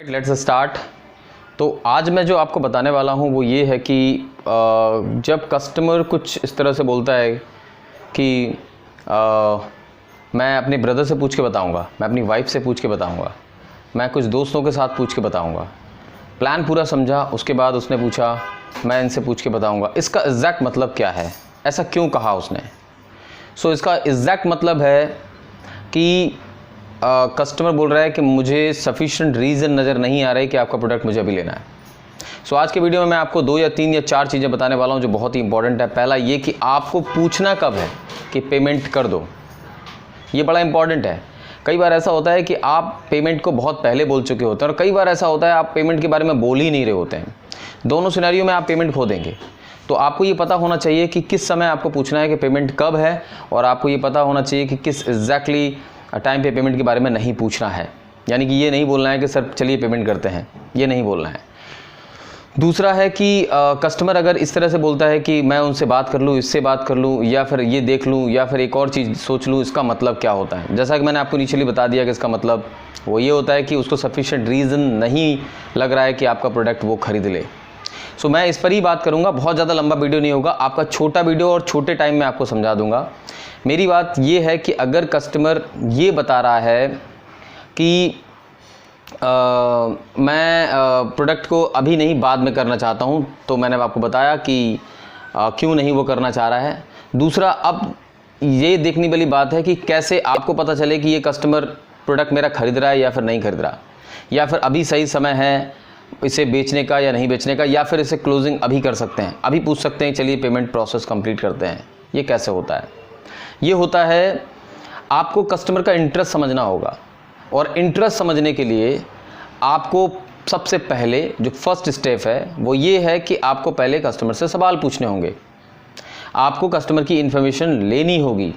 Let's start. तो आज मैं जो आपको बताने वाला हूँ वो ये है कि जब कस्टमर कुछ इस तरह से बोलता है कि मैं अपने ब्रदर से पूछ के बताऊँगा, मैं अपनी वाइफ से पूछ के बताऊँगा, मैं कुछ दोस्तों के साथ पूछ के बताऊँगा, प्लान पूरा समझा, उसके बाद उसने पूछा मैं इनसे पूछ के बताऊँगा। इसका एग्जैक्ट मतलब क्या है, ऐसा क्यों कहा उसने? इसका एग्जैक्ट मतलब है कि कस्टमर बोल रहा है कि मुझे सफिशिएंट रीज़न नज़र नहीं आ रही कि आपका प्रोडक्ट मुझे अभी लेना है। आज के वीडियो में मैं आपको 2 या 3 या 4 चीज़ें बताने वाला हूं जो बहुत ही इंपॉर्टेंट है। पहला ये कि आपको पूछना कब है कि पेमेंट कर दो, ये बड़ा इंपॉर्टेंट है। कई बार ऐसा होता है कि आप पेमेंट को बहुत पहले बोल चुके होते हैं और कई बार ऐसा होता है आप पेमेंट के बारे में बोल ही नहीं रहे होते हैं। दोनों सिनेरियो में आप पेमेंट खो देंगे। तो आपको ये पता होना चाहिए कि किस समय आपको पूछना है कि पेमेंट कब है, और आपको ये पता होना चाहिए कि किस एग्जैक्टली टाइम पे पेमेंट के बारे में नहीं पूछना है। यानी कि ये नहीं बोलना है कि सर चलिए पेमेंट करते हैं, ये नहीं बोलना है। दूसरा है कि कस्टमर अगर इस तरह से बोलता है कि मैं उनसे बात कर लूँ, इससे बात कर लूँ, या फिर ये देख लूँ, या फिर एक और चीज़ सोच लूँ, इसका मतलब क्या होता है? जैसा कि मैंने आपको इनिशियली बता दिया कि इसका मतलब वो ये होता है कि उसको सफिशिएंट रीज़न नहीं लग रहा है कि आपका प्रोडक्ट वो खरीद ले। मैं इस पर ही बात करूंगा, बहुत ज़्यादा लंबा वीडियो नहीं होगा, आपका छोटा वीडियो और छोटे टाइम में आपको समझा दूंगा। मेरी बात ये है कि अगर कस्टमर ये बता रहा है कि मैं प्रोडक्ट को अभी नहीं बाद में करना चाहता हूं, तो मैंने आपको बताया कि क्यों नहीं वो करना चाह रहा है। दूसरा, अब ये देखने वाली बात है कि कैसे आपको पता चले कि ये कस्टमर प्रोडक्ट मेरा खरीद रहा है या फिर नहीं खरीद रहा, या फिर अभी सही समय है इसे बेचने का या नहीं बेचने का, या फिर इसे क्लोजिंग अभी कर सकते हैं, अभी पूछ सकते हैं चलिए पेमेंट प्रोसेस कंप्लीट करते हैं। ये कैसे होता है? ये होता है आपको कस्टमर का इंटरेस्ट समझना होगा, और इंटरेस्ट समझने के लिए आपको सबसे पहले जो फर्स्ट स्टेप है वो ये है कि आपको पहले कस्टमर से सवाल पूछने होंगे। आपको कस्टमर की इन्फॉर्मेशन लेनी होगी।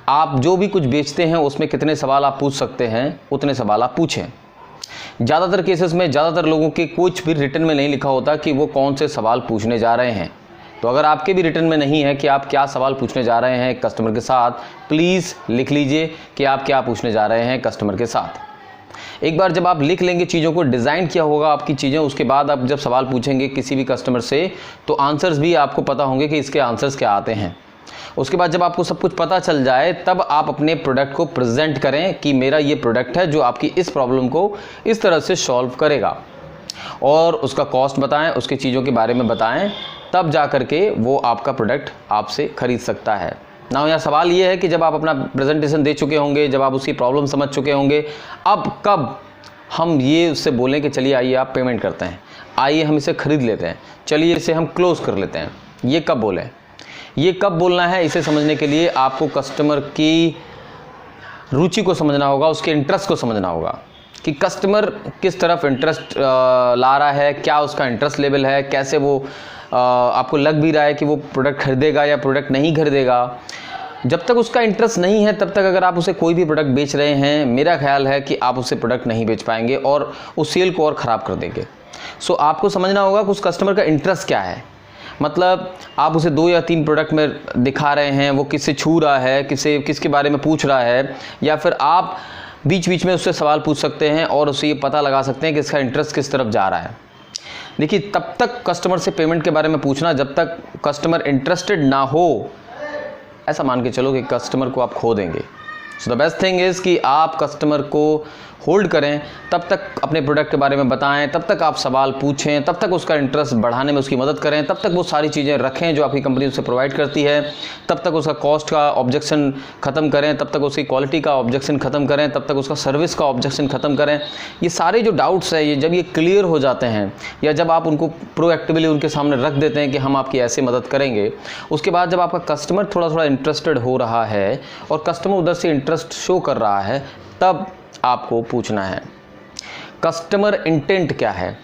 आप जो भी कुछ बेचते हैं उसमें कितने सवाल आप पूछ सकते हैं उतने सवाल आप पूछें। ज़्यादातर केसेस में ज़्यादातर लोगों के कुछ भी रिटर्न में नहीं लिखा होता कि वो कौन से सवाल पूछने जा रहे हैं। तो अगर आपके भी रिटर्न में नहीं है कि आप क्या सवाल पूछने जा रहे हैं कस्टमर के साथ, प्लीज़ लिख लीजिए कि आप क्या पूछने जा रहे हैं कस्टमर के साथ। एक बार जब आप लिख लेंगे, चीज़ों को डिज़ाइन किया होगा आपकी चीज़ें, उसके बाद आप जब सवाल पूछेंगे किसी भी कस्टमर से तो आंसर्स भी आपको पता होंगे कि इसके आंसर्स क्या आते हैं। उसके बाद जब आपको सब कुछ पता चल जाए तब आप अपने प्रोडक्ट को प्रेजेंट करें कि मेरा ये प्रोडक्ट है जो आपकी इस प्रॉब्लम को इस तरह से सॉल्व करेगा, और उसका कॉस्ट बताएं, उसकी चीज़ों के बारे में बताएं, तब जा कर के वो आपका प्रोडक्ट आपसे ख़रीद सकता है ना। यहाँ सवाल ये है कि जब आप अपना प्रेजेंटेशन दे चुके होंगे, जब आप उसकी प्रॉब्लम समझ चुके होंगे, अब कब हम ये उससे बोलें कि चलिए आइए आप पेमेंट करते हैं, आइए हम इसे ख़रीद लेते हैं, चलिए इसे हम क्लोज़ कर लेते हैं। ये कब बोलें, ये कब बोलना है, इसे समझने के लिए आपको कस्टमर की रुचि को समझना होगा, उसके इंटरेस्ट को समझना होगा कि कस्टमर किस तरफ इंटरेस्ट ला रहा है, क्या उसका इंटरेस्ट लेवल है, कैसे वो आपको लग भी रहा है कि वो प्रोडक्ट खरीदेगा या प्रोडक्ट नहीं खरीदेगा। जब तक उसका इंटरेस्ट नहीं है तब तक अगर आप उसे कोई भी प्रोडक्ट बेच रहे हैं, मेरा ख्याल है कि आप उससे प्रोडक्ट नहीं बेच पाएंगे और उस सेल को और ख़राब कर देंगे। आपको समझना होगा कि उस कस्टमर का इंटरेस्ट क्या है। मतलब आप उसे 2 या 3 प्रोडक्ट में दिखा रहे हैं, वो किससे छू रहा है, किसके बारे में पूछ रहा है, या फिर आप बीच बीच में उससे सवाल पूछ सकते हैं और उससे ये पता लगा सकते हैं कि इसका इंटरेस्ट किस तरफ जा रहा है। देखिए, तब तक कस्टमर से पेमेंट के बारे में पूछना जब तक कस्टमर इंटरेस्टेड ना हो। ऐसा मान के चलो कि कस्टमर को आप खो देंगे। द बेस्ट थिंग इज़ कि आप कस्टमर को होल्ड करें, तब तक अपने प्रोडक्ट के बारे में बताएं, तब तक आप सवाल पूछें, तब तक उसका इंटरेस्ट बढ़ाने में उसकी मदद करें, तब तक वो सारी चीज़ें रखें जो आपकी कंपनी उसे प्रोवाइड करती है, तब तक उसका कॉस्ट का ऑब्जेक्शन ख़त्म करें, तब तक उसकी क्वालिटी का ऑब्जेक्शन ख़त्म करें, तब तक उसका सर्विस का ऑब्जेक्शन ख़त्म करें। ये सारे जो डाउट्स हैं, ये जब ये क्लियर हो जाते हैं, या जब आप उनको प्रोएक्टिवली उनके सामने रख देते हैं कि हम आपकी ऐसे मदद करेंगे, उसके बाद जब आपका कस्टमर थोड़ा थोड़ा इंटरेस्टेड हो रहा है और कस्टमर उधर से इंटरेस्ट शो कर रहा है, तब आपको पूछना है कस्टमर इंटेंट क्या है,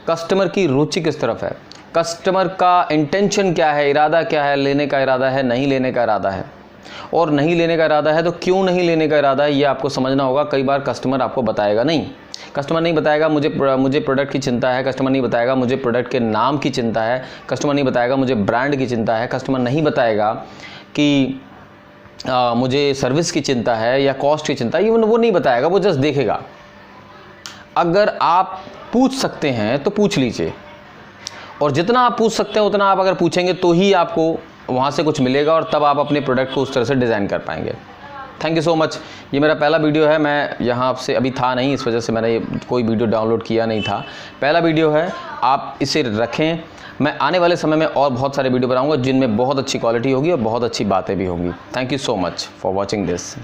कस्टमर की रुचि किस तरफ है, कस्टमर का इंटेंशन क्या है, इरादा क्या है, लेने का इरादा है, नहीं लेने का इरादा है, और नहीं लेने का इरादा है तो क्यों नहीं लेने का इरादा है, ये आपको समझना होगा। कई बार कस्टमर आपको बताएगा नहीं, कस्टमर नहीं बताएगा मुझे प्रोडक्ट की चिंता है, कस्टमर नहीं बताएगा मुझे प्रोडक्ट के नाम की चिंता है, कस्टमर नहीं बताएगा मुझे ब्रांड की चिंता है, कस्टमर नहीं बताएगा कि मुझे सर्विस की चिंता है या कॉस्ट की चिंता है, वो नहीं बताएगा, वो जस्ट देखेगा। अगर आप पूछ सकते हैं तो पूछ लीजिए, और जितना आप पूछ सकते हैं उतना आप अगर पूछेंगे तो ही आपको वहाँ से कुछ मिलेगा, और तब आप अपने प्रोडक्ट को उस तरह से डिज़ाइन कर पाएंगे। Thank you so much. ये मेरा पहला वीडियो है, मैं यहाँ से अभी था नहीं, इस वजह से मैंने ये कोई वीडियो डाउनलोड किया नहीं था। पहला वीडियो है, आप इसे रखें। मैं आने वाले समय में और बहुत सारे वीडियो बनाऊंगा जिनमें बहुत अच्छी क्वालिटी होगी और बहुत अच्छी बातें भी होंगी। Thank you so much for watching this.